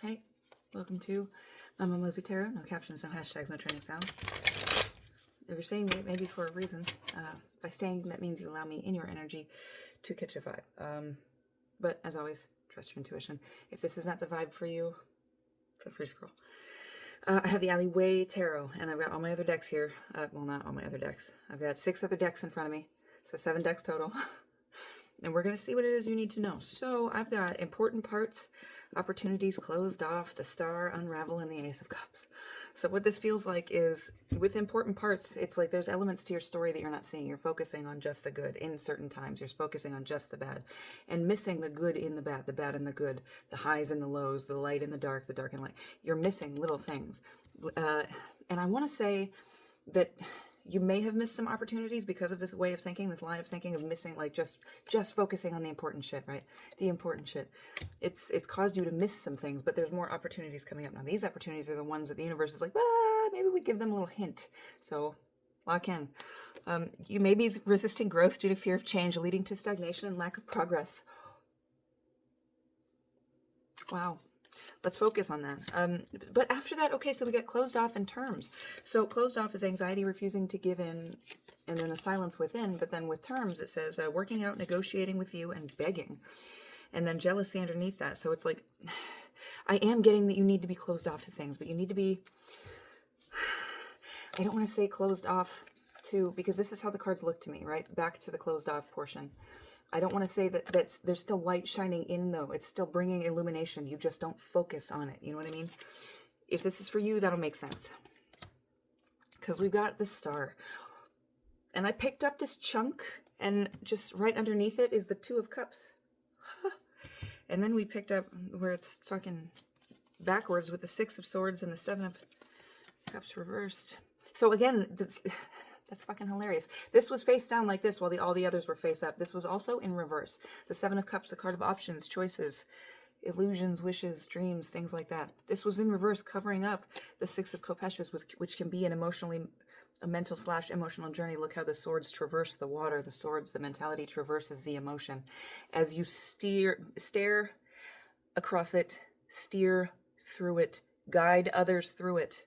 Hey, welcome to Mama Mosey Tarot. No captions, no hashtags, no training sounds. If you're saying maybe for a reason, by staying, that means you allow me in your energy to catch a vibe. But as always, trust your intuition. If this is not the vibe for you, feel free to scroll. I have the Alleyway Tarot, and I've got all my other decks here. Well, not all my other decks. I've got 6 other decks in front of me, so 7 decks total. And we're going to see what it is you need to know. So I've got important parts, opportunities closed off, the Star, unravel, and the Ace of Cups. So what this feels like is, with important parts, it's like there's elements to your story that you're not seeing. You're focusing on just the good in certain times. You're focusing on just the bad and missing the good in the bad and the good, the highs and the lows, the light and the dark and light. You're missing little things. And I want to say that you may have missed some opportunities because of this way of thinking, this line of thinking of missing, like just focusing on the important shit, right? The important shit. It's caused you to miss some things, but there's more opportunities coming up now. These opportunities are the ones that the universe is like, maybe we give them a little hint. So lock in. You may be resisting growth due to fear of change, leading to stagnation and lack of progress. Wow. Let's focus on that. But after that, okay, so we get closed off in terms. So closed off is anxiety, refusing to give in, and then the silence within. But then with terms, it says working out, negotiating with you, and begging. And then jealousy underneath that. So it's like, I am getting that you need to be closed off to things, but you need to be, I don't want to say closed off to, because this is how the cards look to me, right? Back to the closed off portion. I don't want to say that there's still light shining in, though. It's still bringing illumination. You just don't focus on it. You know what I mean? If this is for you, that'll make sense. Because we've got the Star. And I picked up this chunk, and just right underneath it is the Two of Cups. And then we picked up where it's fucking backwards with the Six of Swords and the Seven of Cups reversed. So again, that's fucking hilarious. This was face down like this while all the others were face up. This was also in reverse. The Seven of Cups, the card of options, choices, illusions, wishes, dreams, things like that. This was in reverse, covering up the Six of Kopeshes, which can be a mental / emotional journey. Look how the swords traverse the water. The swords, the mentality traverses the emotion. As you stare across it, steer through it, guide others through it.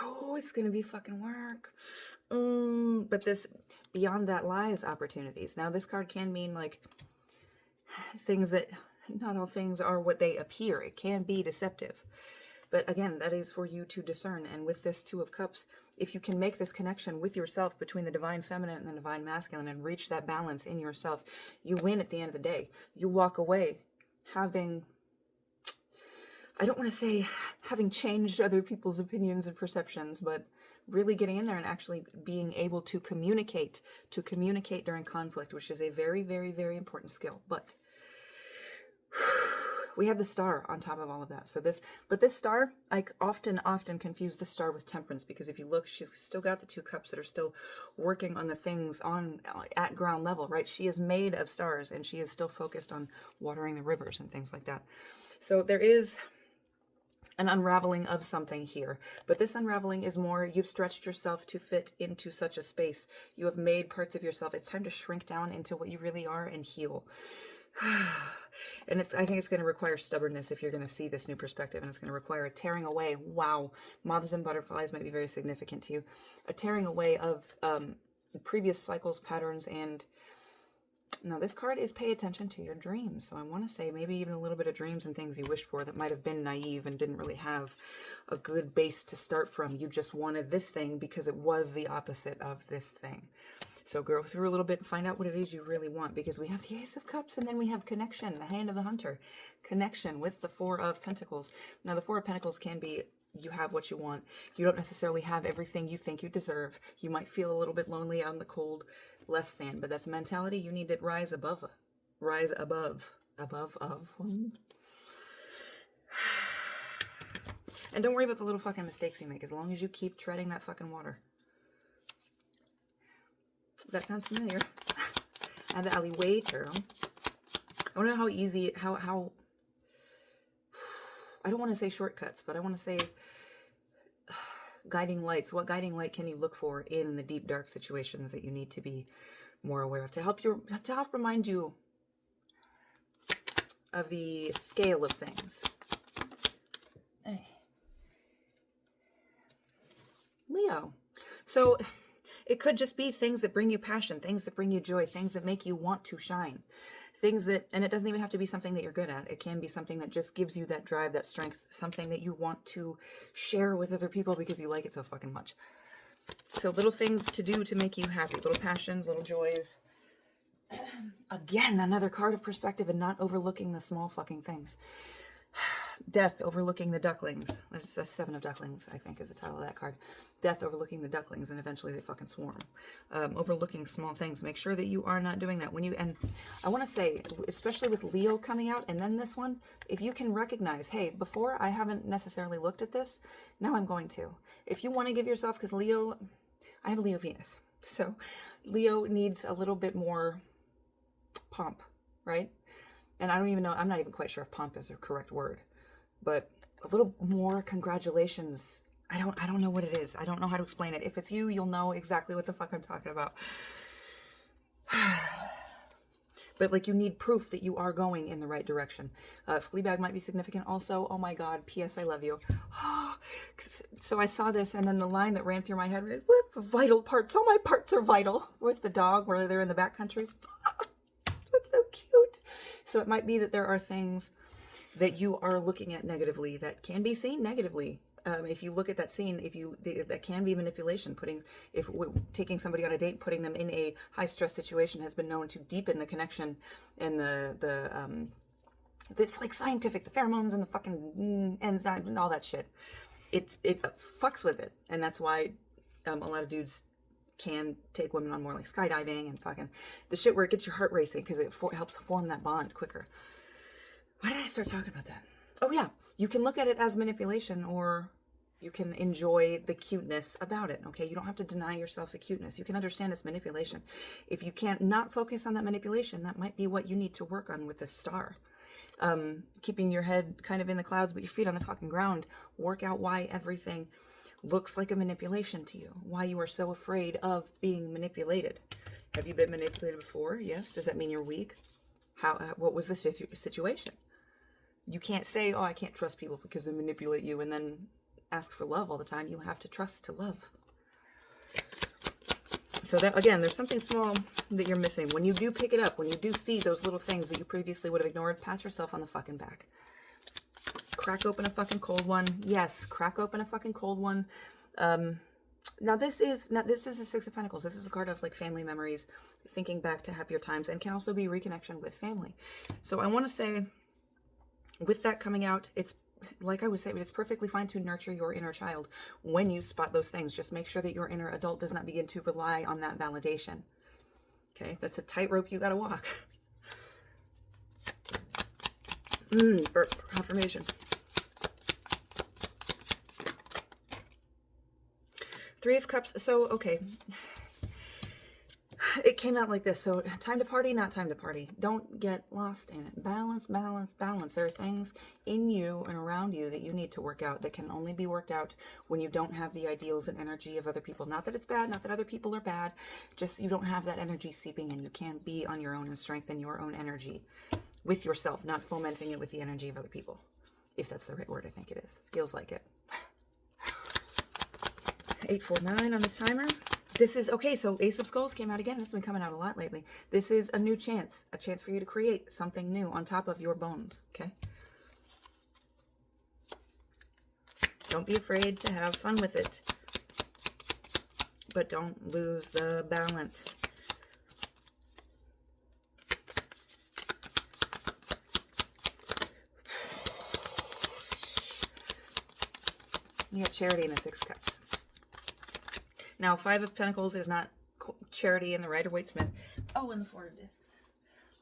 Oh, it's going to be fucking work. But this, beyond that lies opportunities. Now, this card can mean like things that, not all things are what they appear. It can be deceptive. But again, that is for you to discern. And with this Two of Cups, if you can make this connection with yourself between the divine feminine and the divine masculine and reach that balance in yourself, you win at the end of the day. You walk away having, I don't want to say having changed other people's opinions and perceptions, but really getting in there and actually being able to communicate during conflict, which is a very, very, very important skill. But we have the Star on top of all of that. So this Star, I often confuse the Star with Temperance, because if you look, she's still got the Two Cups that are still working on the things at ground level, right? She is made of stars, and she is still focused on watering the rivers and things like that. So there is an unraveling of something here, but this unraveling is more, you've stretched yourself to fit into such a space. You have made parts of yourself. It's time to shrink down into what you really are and heal. And I think it's going to require stubbornness if you're going to see this new perspective, and it's going to require a tearing away. Wow. Moths and butterflies might be very significant to you. A tearing away of previous cycles, patterns, and now this card is pay attention to your dreams. So I want to say maybe even a little bit of dreams and things you wished for that might have been naive and didn't really have a good base to start from. You just wanted this thing because it was the opposite of this thing. So go through a little bit and find out what it is you really want, because we have the Ace of Cups, and then we have connection, the Hand of the Hunter, connection with the Four of Pentacles. Now the Four of Pentacles can be, you have what you want. You don't necessarily have everything you think you deserve. You might feel a little bit lonely out in the cold, less than, but that's a mentality you need to rise above of. And don't worry about the little fucking mistakes you make, as long as you keep treading that fucking water. That sounds familiar. And the Alleyway Tarot. I don't know how easy, how I don't want to say shortcuts, but I want to say guiding lights. What guiding light can you look for in the deep, dark situations that you need to be more aware of, to help remind you of the scale of things? So it could just be things that bring you passion, things that bring you joy, things that make you want to shine. Things that, and it doesn't even have to be something that you're good at. It can be something that just gives you that drive, that strength, something that you want to share with other people because you like it so fucking much. So little things to do to make you happy, little passions, little joys. Again, another card of perspective and not overlooking the small fucking things. Death overlooking the ducklings. That's a 7 of ducklings, I think, is the title of that card. Death overlooking the ducklings, and eventually they fucking swarm. Overlooking small things. Make sure that you are not doing that. And I want to say, especially with Leo coming out, and then this one, if you can recognize, hey, before I haven't necessarily looked at this, now I'm going to. If you want to give yourself, because Leo, I have Leo Venus, so Leo needs a little bit more pomp, right? And I don't even know, I'm not even quite sure if pomp is the correct word, but a little more congratulations. I don't know what it is. I don't know how to explain it. If it's you, you'll know exactly what the fuck I'm talking about. But like, you need proof that you are going in the right direction. Fleabag might be significant also. Oh my God, P.S. I love you. So I saw this, and then the line that ran through my head, what vital parts? All my parts are vital. With the dog, where they're in the backcountry. That's so cute. So it might be that there are things that you are looking at negatively that can be seen negatively. If you look at that scene, that can be manipulation. Taking somebody on a date, putting them in a high stress situation has been known to deepen the connection and this like scientific, the pheromones and the fucking enzyme and all that shit. It fucks with it, and that's why a lot of dudes can take women on more, like skydiving and fucking the shit where it gets your heart racing because it helps form that bond quicker. Why did I start talking about that? Oh yeah, you can look at it as manipulation, or you can enjoy the cuteness about it, okay? You don't have to deny yourself the cuteness. You can understand it's manipulation. If you can't not focus on that manipulation, that might be what you need to work on with this star. Keeping your head kind of in the clouds but your feet on the fucking ground. Work out why everything looks like a manipulation to you. Why you are so afraid of being manipulated. Have you been manipulated before? Yes. Does that mean you're weak? What was the situation? You can't say, oh, I can't trust people because they manipulate you, and then ask for love all the time. You have to trust to love. So that, again, there's something small that you're missing. When you do pick it up, when you do see those little things that you previously would have ignored, pat yourself on the fucking back. Crack open a fucking cold one. Yes, crack open a fucking cold one. Now this is a 6 of Pentacles. This is a card of like family memories, thinking back to happier times, and can also be reconnection with family. So I want to say, with that coming out, it's like I would say, it's perfectly fine to nurture your inner child when you spot those things. Just make sure that your inner adult does not begin to rely on that validation. Okay, that's a tightrope you gotta walk. Burp, confirmation. 3 of Cups. So, okay. It came out like this. So, time to party, not time to party. Don't get lost in it. Balance, balance, balance. There are things in you and around you that you need to work out that can only be worked out when you don't have the ideals and energy of other people. Not that it's bad, not that other people are bad. Just you don't have that energy seeping in. You can't be on your own and strengthen your own energy with yourself, not fomenting it with the energy of other people. If that's the right word, I think it is. Feels like it. 849 on the timer. This is, okay, so Ace of Skulls came out again. This has been coming out a lot lately. This is a new chance. A chance for you to create something new on top of your bones, okay? Don't be afraid to have fun with it. But don't lose the balance. You have Charity in the 6 Cups. Now, 5 of Pentacles is not Charity in the Rider-Waite-Smith. Oh, and the 4 of Discs.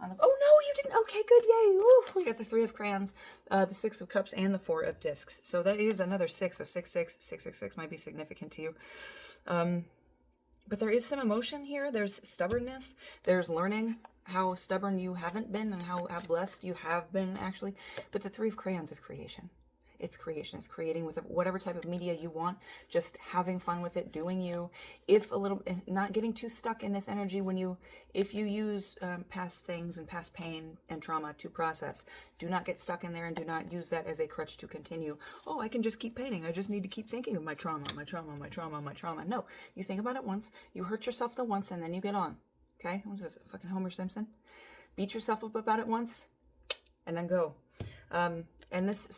Oh, no, you didn't. Okay, good. Yay. Ooh, we got the 3 of Crayons, the 6 of Cups, and the 4 of Discs. So that is another 6 of 6, 6, 6, 6, 6 might be significant to you. But there is some emotion here. There's stubbornness. There's learning how stubborn you haven't been and how blessed you have been, actually. But the 3 of Crayons is creation. It's creation. It's creating with whatever type of media you want, just having fun with it, doing you. If a little, not getting too stuck in this energy if you use past things and past pain and trauma to process, do not get stuck in there and do not use that as a crutch to continue. Oh, I can just keep painting. I just need to keep thinking of my trauma, my trauma, my trauma, my trauma. No, you think about it once, you hurt yourself the once, and then you get on. Okay? What is this, fucking Homer Simpson? Beat yourself up about it once, and then go. That's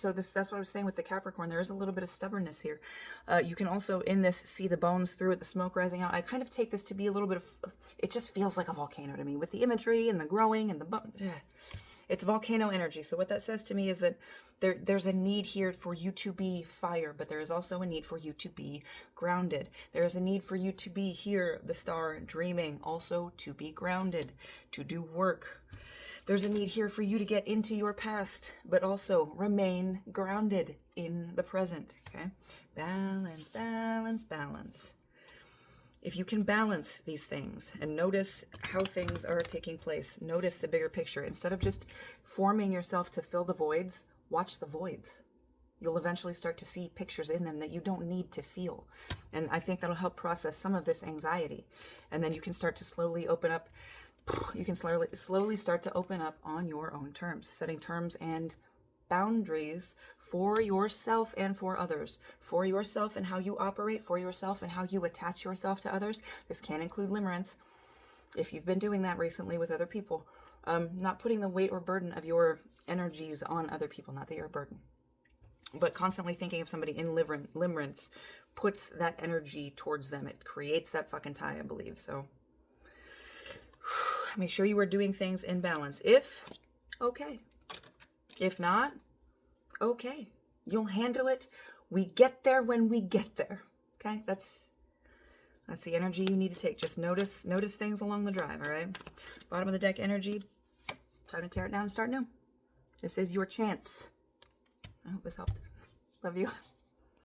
what I was saying with the Capricorn. There is a little bit of stubbornness here. You can also in this see the bones through it, the smoke rising out. I kind of take this to be a little bit of, it just feels like a volcano to me with the imagery and the growing and it's volcano energy. So what that says to me is that there's a need here for you to be fire, but there is also a need for you to be grounded. There is a need for you to be here, the star, dreaming, also to be grounded, to do work. There's a need here for you to get into your past, but also remain grounded in the present, okay? Balance, balance, balance. If you can balance these things and notice how things are taking place, notice the bigger picture. Instead of just forming yourself to fill the voids, watch the voids. You'll eventually start to see pictures in them that you don't need to feel. And I think that'll help process some of this anxiety. And then you can start to slowly open up. You can slowly start to open up on your own terms, setting terms and boundaries for yourself and for others, for yourself and how you operate, for yourself and how you attach yourself to others. This can include limerence, if you've been doing that recently with other people. Not putting the weight or burden of your energies on other people, not that you're a burden. But constantly thinking of somebody in limerence puts that energy towards them. It creates that fucking tie, I believe. So make sure you are doing things in balance. If, okay. If not, okay. You'll handle it. We get there when we get there. Okay? That's the energy you need to take. Just notice things along the drive, all right? Bottom of the deck energy. Time to tear it down and start new. This is your chance. I hope this helped. Love you.